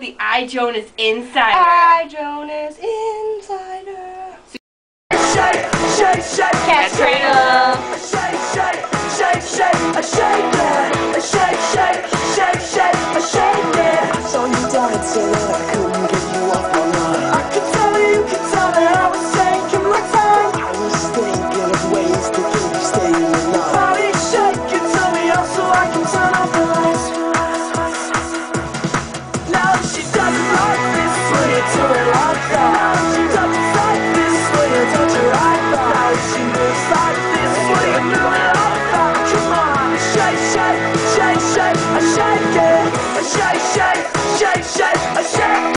The iJonas Insider. iJonas Insider. Shake, shake, shake, Catch freedom. shake, shake, shake, shake, shake it. Shake, shake, shake, shake, shake it. So you dancing and I couldn't get you off my mind. I could tell you could tell that I was taking my time. I was thinking of ways to keep you staying.